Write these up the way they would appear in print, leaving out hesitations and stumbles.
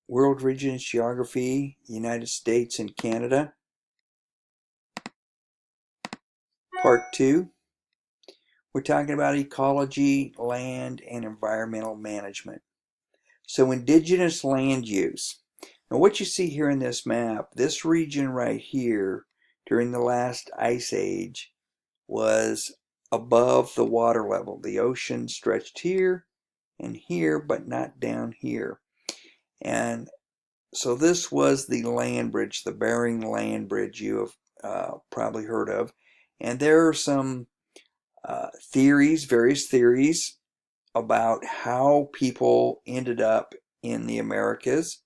World Regions Geography, United States and Canada, Part 2. We're talking about ecology, land, and environmental management. So indigenous land use. Now what you see here in this map, this region right here during the last ice age was above the water level. The ocean stretched here and here, but not down here. And so this was the land bridge, the Bering Land Bridge you have probably heard of. And there are some various theories about how people ended up in the Americas,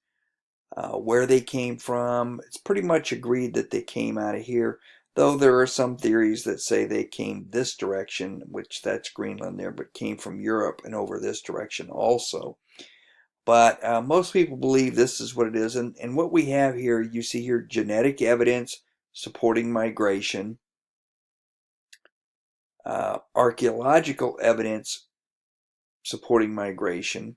where they came from. It's pretty much agreed that they came out of here, though there are some theories that say they came this direction, which that's Greenland there, but came from Europe and over this direction also. But most people believe this is what it is. And what we have here, you see here genetic evidence supporting migration, archaeological evidence supporting migration.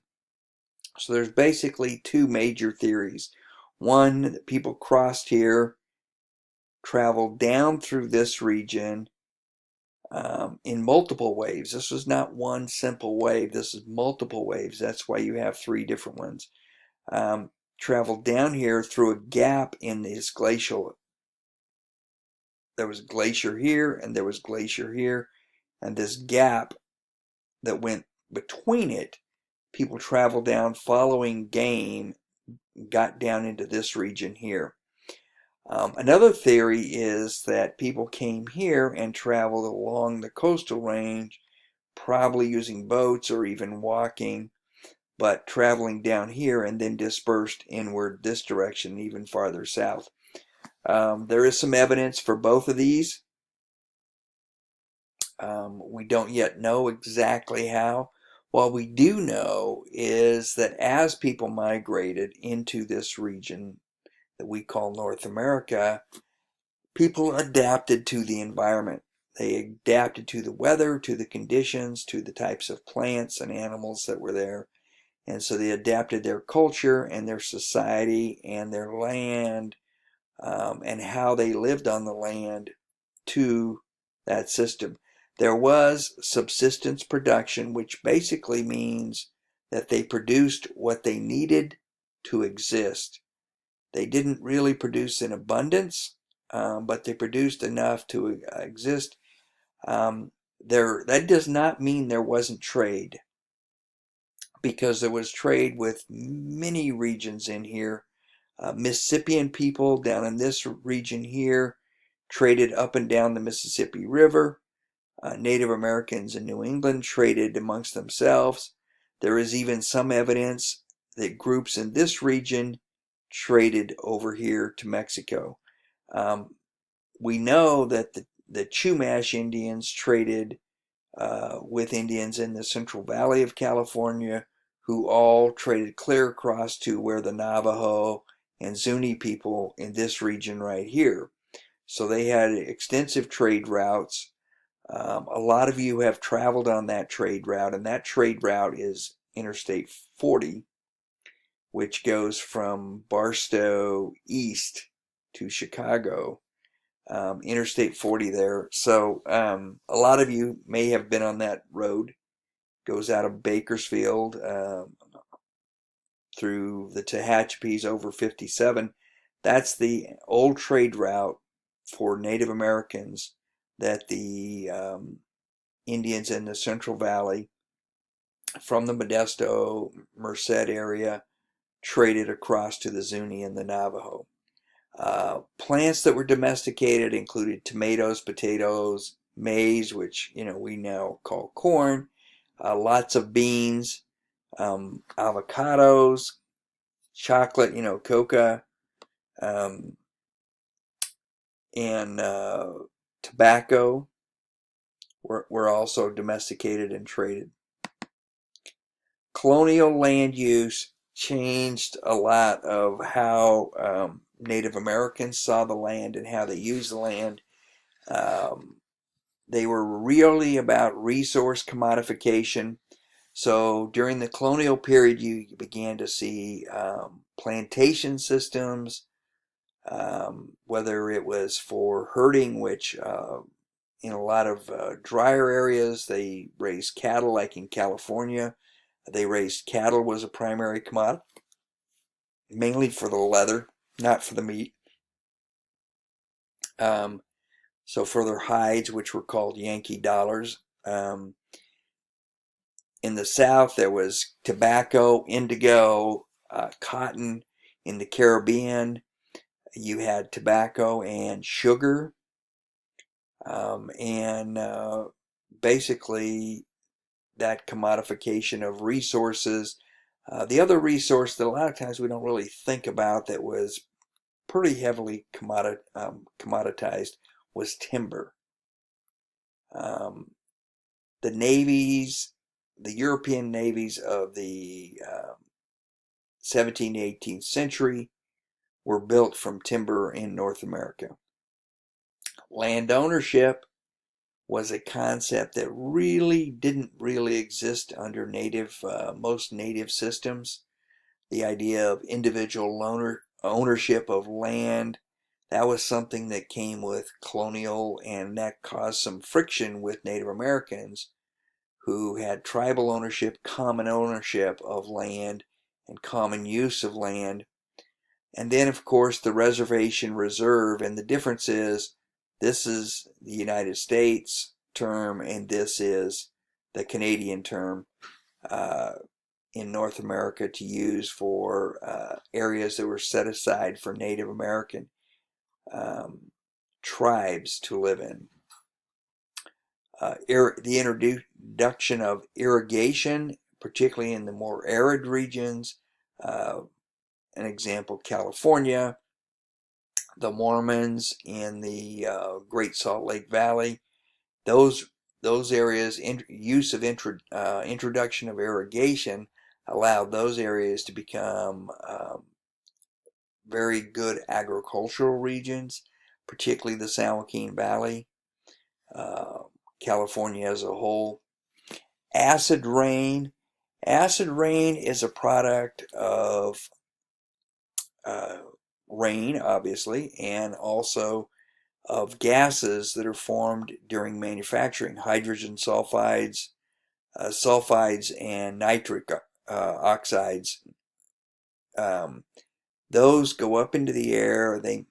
So there's basically two major theories. One, that people crossed here, traveled down through this region in multiple waves. This was not one simple wave. This is multiple waves. That's why you have three different ones. Traveled down here through a gap in this glacial. There was glacier here and there was glacier here, and this gap that went between it, people traveled down following game, got down into this region here. Another theory is that people came here and traveled along the coastal range, probably using boats or even walking, but traveling down here and then dispersed inward this direction, even farther south. There is some evidence for both of these. We don't yet know exactly how. What we do know is that as people migrated into this region that we call North America, people adapted to the environment. They adapted to the weather, to the conditions, to the types of plants and animals that were there. And so they adapted their culture and their society and their land and how they lived on the land to that system. There was subsistence production, which basically means that they produced what they needed to exist. They didn't really produce in abundance, but they produced enough to exist. That does not mean there wasn't trade, because there was trade with many regions in here. Mississippian people down in this region here traded up and down the Mississippi River. Native Americans in New England traded amongst themselves. There is even some evidence that groups in this region traded over here to Mexico. We know that the Chumash Indians traded with Indians in the Central Valley of California, who all traded clear across to where the Navajo and Zuni people in this region right here. So they had extensive trade routes. A lot of you have traveled on that trade route, and that trade route is Interstate 40, which goes from Barstow east to Chicago. Interstate 40 there. So a lot of you may have been on that road. Goes out of Bakersfield through the Tehachapi's over 57. That's the old trade route for Native Americans that the Indians in the Central Valley from the Modesto, Merced area traded across to the Zuni and the Navajo. Plants that were domesticated included tomatoes, potatoes, maize, which we now call corn, lots of beans, avocados, chocolate, coca, and tobacco were also domesticated and traded. Colonial land use changed a lot of how Native Americans saw the land and how they used the land. They were really about resource commodification. So during the colonial period, you began to see plantation systems, whether it was for herding, which in a lot of drier areas they raised cattle, like in California. They raised cattle was a primary commodity, mainly for the leather, not for the meat. So for their hides, which were called Yankee dollars. In the South, there was tobacco, indigo, cotton. In the Caribbean, you had tobacco and sugar. And basically, that commodification of resources. The other resource that a lot of times we don't really think about that was pretty heavily commoditized was timber. The navies, the European navies of the 17th, 18th century were built from timber in North America. Land ownership was a concept that really didn't exist under most native systems. The idea of individual ownership of land, that was something that came with colonial, and that caused some friction with Native Americans who had tribal ownership, common ownership of land, and common use of land. And then, of course, the reservation reserve, and the difference is this is the United States term and this is the Canadian term in North America to use for areas that were set aside for Native American tribes to live in. The introduction of irrigation, particularly in the more arid regions, an example, California, the Mormons in the Great Salt Lake Valley, those areas, introduction of irrigation allowed those areas to become very good agricultural regions, particularly the San Joaquin Valley, California as a whole. Acid rain. Acid rain is a product of rain, obviously, and also of gases that are formed during manufacturing. Hydrogen sulfides, and nitric oxides. Those go up into the air, they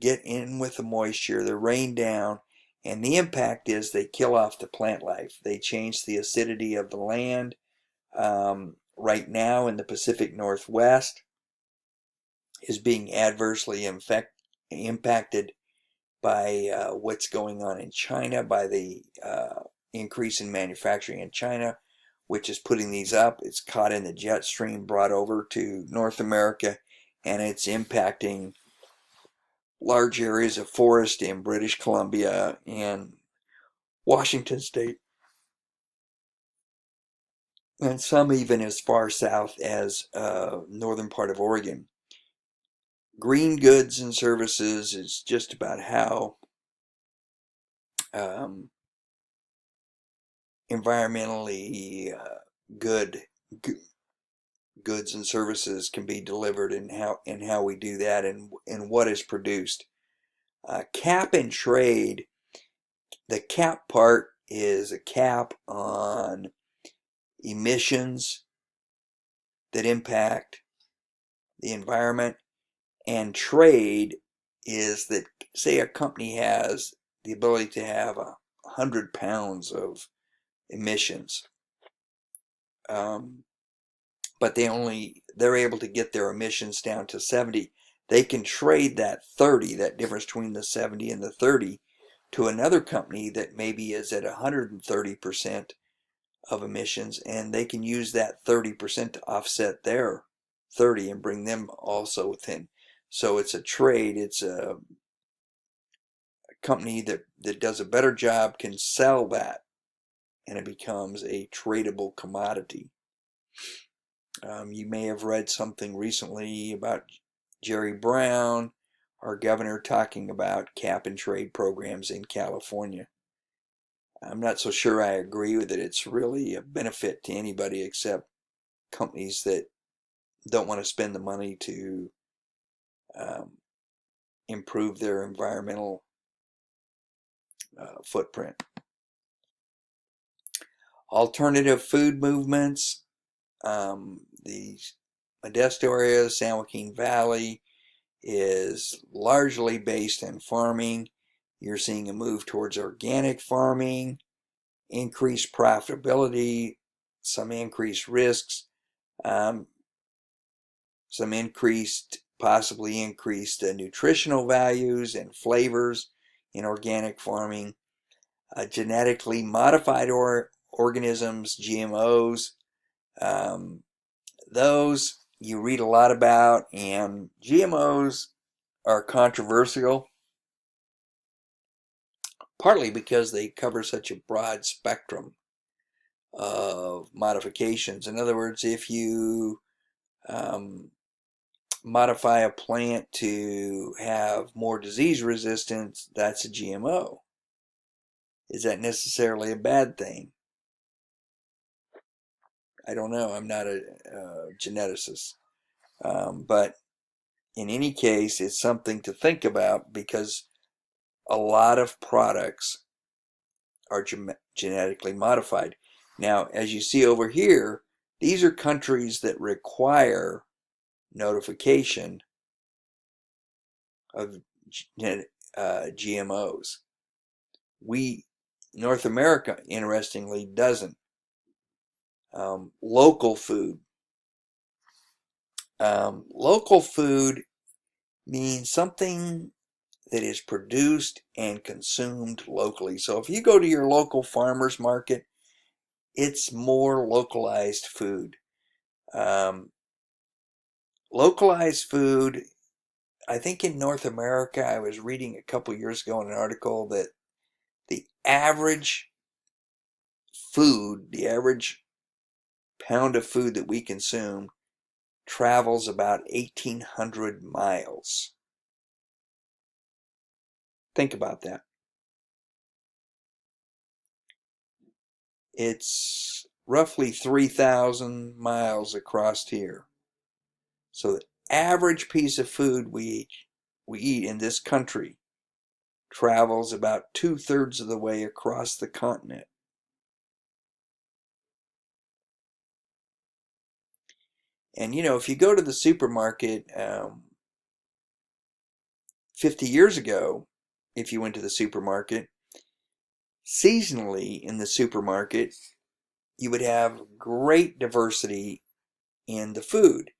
get in with the moisture, they rain down, and the impact is they kill off the plant life. They change the acidity of the land. Right now in the Pacific Northwest is being adversely impacted by what's going on in China, by the increase in manufacturing in China, which is putting these up. It's caught in the jet stream, brought over to North America, and it's impacting large areas of forest in British Columbia and Washington State, and some even as far south as northern part of Oregon. Green goods and services is just about how environmentally good goods and services can be delivered, and how we do that, and what is produced. Cap and trade. The cap part is a cap on emissions that impact the environment, and trade is that, say, a company has the ability to have 100 pounds of emissions, but they're able to get their emissions down to 70. They can trade that 30, that difference between the 70 and the 30, to another company that maybe is at 130% of emissions, and they can use that 30% to offset their 30 and bring them also within. So it's a trade. It's a company that does a better job can sell that, and it becomes a tradable commodity. You may have read something recently about Jerry Brown, our governor, talking about cap and trade programs in California. I'm not so sure I agree with it. It's really a benefit to anybody except companies that don't want to spend the money to improve their environmental footprint. Alternative food movements. The Modesto area, San Joaquin Valley, is largely based in farming. You're seeing a move towards organic farming, increased profitability, some increased risks, some possibly increased nutritional values and flavors in organic farming. Genetically modified organisms, GMOs, those you read a lot about, and GMOs are controversial, partly because they cover such a broad spectrum of modifications. In other words, if you modify a plant to have more disease resistance, that's a GMO. Is that necessarily a bad thing? I don't know. I'm not a geneticist. But in any case, it's something to think about, because a lot of products are genetically modified. Now, as you see over here, these are countries that require notification of GMOs. North America, interestingly, doesn't. Local food. Local food means something that is produced and consumed locally. So if you go to your local farmer's market, it's more localized food. Localized food, I think in North America, I was reading a couple years ago in an article that the average pound of food that we consume travels about 1,800 miles. Think about that. It's roughly 3,000 miles across here. So the average piece of food we eat in this country travels about 2/3 of the way across the continent. And you know, if you go to the supermarket, 50 years ago, if you went to the supermarket, seasonally in the supermarket, you would have great diversity in the food.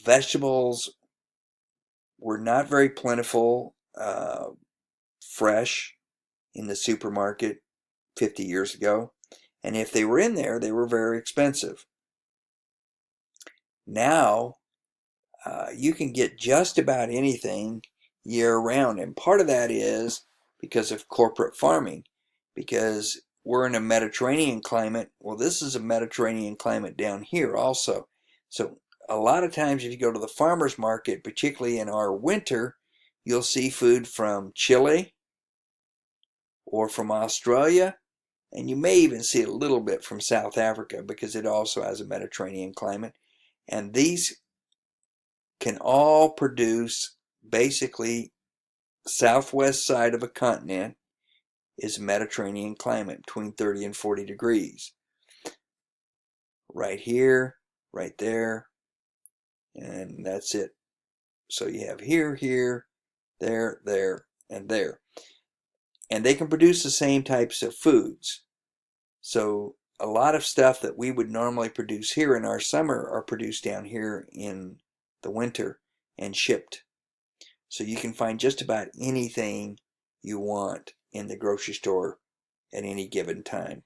Vegetables were not very plentiful, fresh in the supermarket 50 years ago. And if they were in there, they were very expensive. Now, you can get just about anything year round. And part of that is because of corporate farming, because we're in a Mediterranean climate. Well, this is a Mediterranean climate down here also. So a lot of times if you go to the farmer's market, particularly in our winter, you'll see food from Chile or from Australia, and you may even see a little bit from South Africa, because it also has a Mediterranean climate. And these can all produce, basically, southwest side of a continent is Mediterranean climate, between 30 and 40 degrees. Right here, right there, and that's it. So you have here, here, there, there, and there. And they can produce the same types of foods. So a lot of stuff that we would normally produce here in our summer are produced down here in the winter and shipped. So you can find just about anything you want in the grocery store at any given time.